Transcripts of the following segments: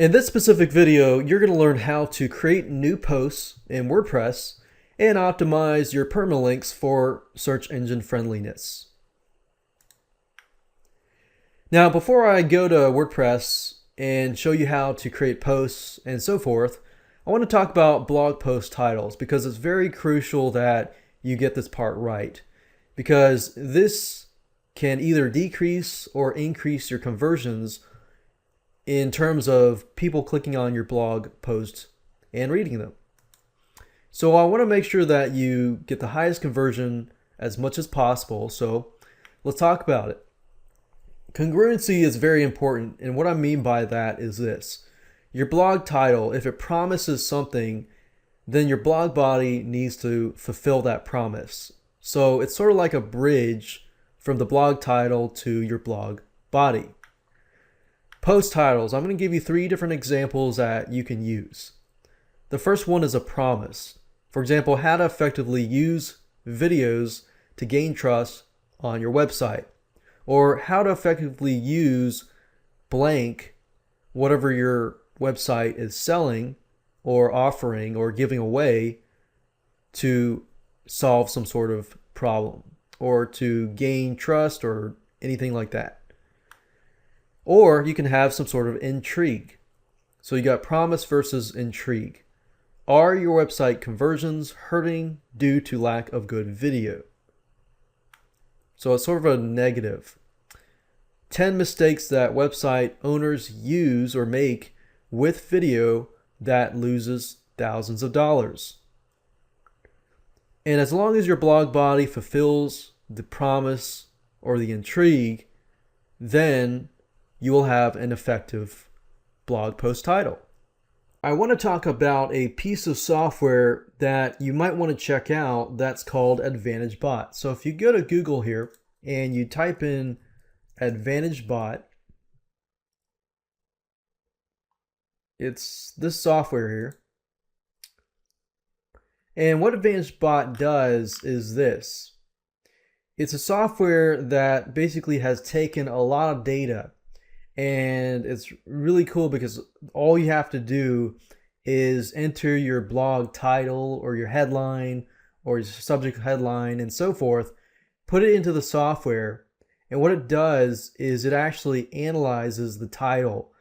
In this specific video, you're going to learn how to create new posts in WordPress and optimize your permalinks for search engine friendliness. Now, before I go to WordPress and show you how to create posts and so forth, I want to talk about blog post titles because it's very crucial that you get this part right, because this can either decrease or increase your conversions in terms of people clicking on your blog posts and reading them. So I want to make sure that you get the highest conversion as much as possible. So let's talk about it. Congruency is very important, and what I mean by that is this. Your blog title, if it promises something, then your blog body needs to fulfill that promise. So it's sort of like a bridge from the blog title to your blog body. Post titles, I'm going to give you 3 different examples that you can use. The first one is a promise. For example, how to effectively use videos to gain trust on your website, or how to effectively use blank, whatever your website is selling or offering or giving away, to solve some sort of problem or to gain trust or anything like that. Or you can have some sort of intrigue. So you got promise versus intrigue. Are your website conversions hurting due to lack of good video? So it's sort of a negative. 10 mistakes that website owners use or make with video that loses thousands of dollars. And as long as your blog body fulfills the promise or the intrigue, then you will have an effective blog post title. I want to talk about a piece of software that you might want to check out that's called AdvantageBot. So if you go to Google here and you type in AdvantageBot, it's this software here. And what AdvantageBot does is this. It's a software that basically has taken a lot of data, and it's really cool because all you have to do is enter your blog title or your headline or your subject headline and so forth, put it into the software, and what it does is it actually analyzes the title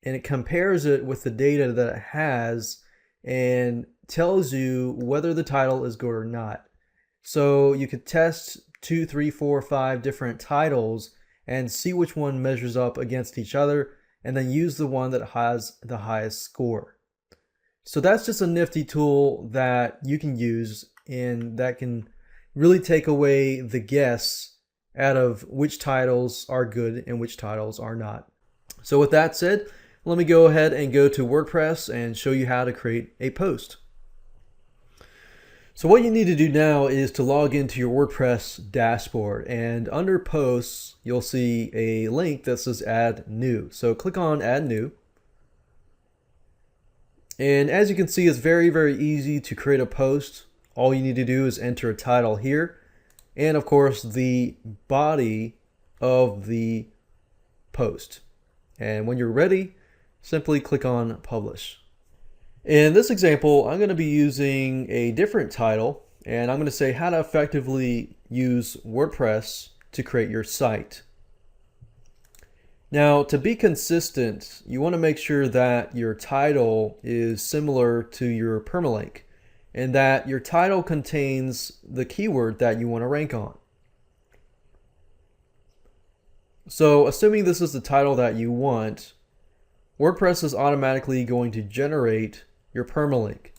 and it compares it with the data that it has and tells you whether the title is good or not. So you could test 2, 3, 4, 5 different titles and see which one measures up against each other, and then use the one that has the highest score. So that's just a nifty tool that you can use, and that can really take away the guess out of which titles are good and which titles are not. So with that said, let me go ahead and go to WordPress and show you how to create a post. So what you need to do now is to log into your WordPress dashboard, and under posts you'll see a link that says add new. So click on add new, and as you can see, it's very easy to create a post. All you need to do is enter a title here and of course the body of the post, and when you're ready, simply click on publish. In this example, I'm going to be using a different title, and I'm going to say how to effectively use WordPress to create your site. Now, to be consistent, you want to make sure that your title is similar to your permalink and that your title contains the keyword that you want to rank on. So, assuming this is the title that you want, WordPress is automatically going to generate your permalink.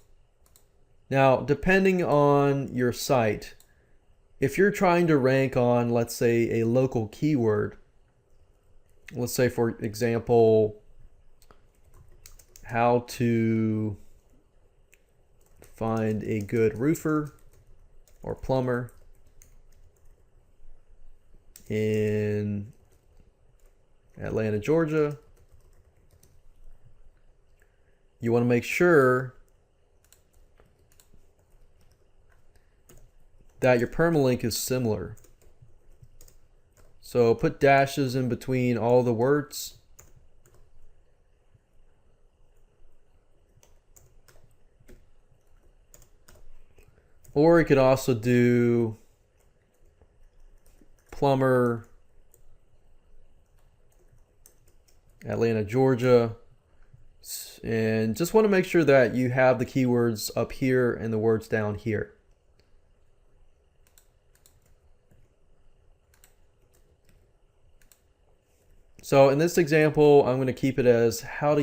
Now, depending on your site, if you're trying to rank on, let's say, a local keyword, let's say for example, how to find a good roofer or plumber in Atlanta, Georgia, you want to make sure that your permalink is similar. So put dashes in between all the words Or you could also do plumber, Atlanta, Georgia. And just want to make sure that you have the keywords up here and the words down here. So in this example, I'm going to keep it as how to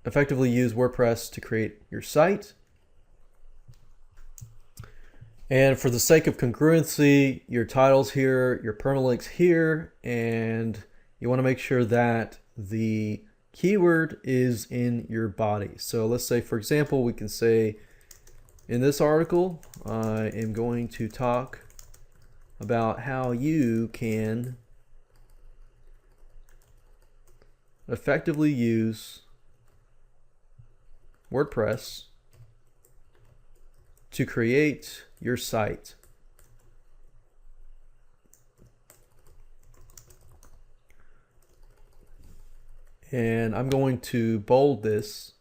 effectively use WordPress to create your site. And for the sake of congruency, your title's here, your permalinks here, and you want to make sure that the keyword is in your body. So let's say, for example, we can say in this article, I am going to talk about how you can effectively use WordPress to create your site. And I'm going to bold this.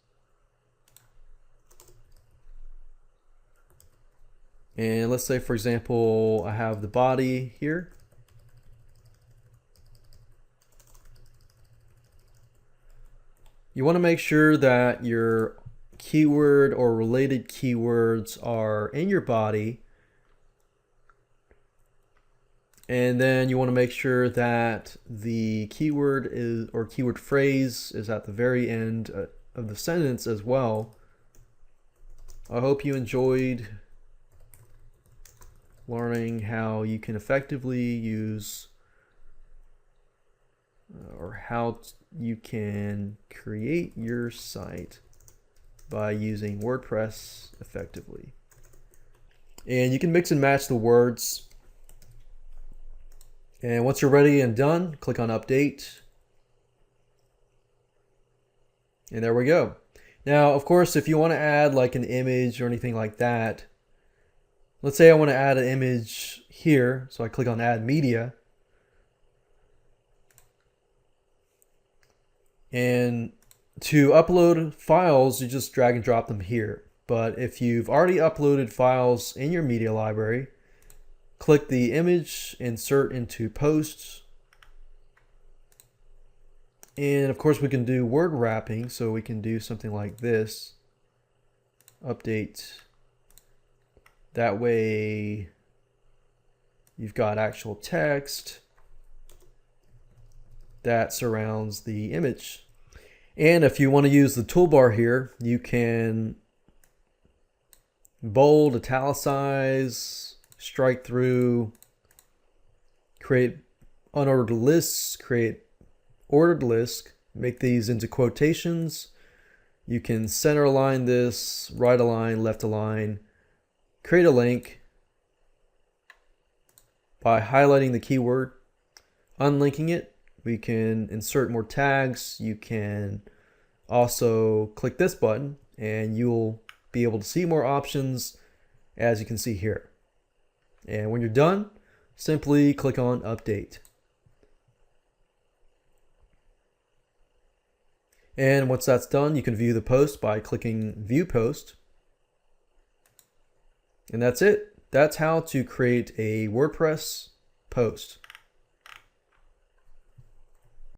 And let's say, for example, I have the body here. You want to make sure that your keyword or related keywords are in your body. And then you want to make sure that the keyword is, or keyword phrase is at the very end of the sentence as well. I hope you enjoyed learning how you can effectively use how you can create your site by using WordPress effectively. And you can mix and match the words. And once you're ready and done, click on Update. And there we go. Now, of course, if you want to add like an image or anything like that, let's say I want to add an image here. So I click on Add Media. And to upload files, you just drag and drop them here. But if you've already uploaded files in your media library, click the image, insert into posts. And of course we can do word wrapping, so we can do something like this. Update. That way you've got actual text that surrounds the image. And if you want to use the toolbar here, you can bold, italicize, strike through, create unordered lists, create ordered lists, make these into quotations. You can center align this, right align, left align, create a link by highlighting the keyword, unlinking it. We can insert more tags. You can also click this button and you'll be able to see more options, as you can see here. And when you're done, simply click on Update. And once that's done, you can view the post by clicking View Post. And that's it. That's how to create a WordPress post.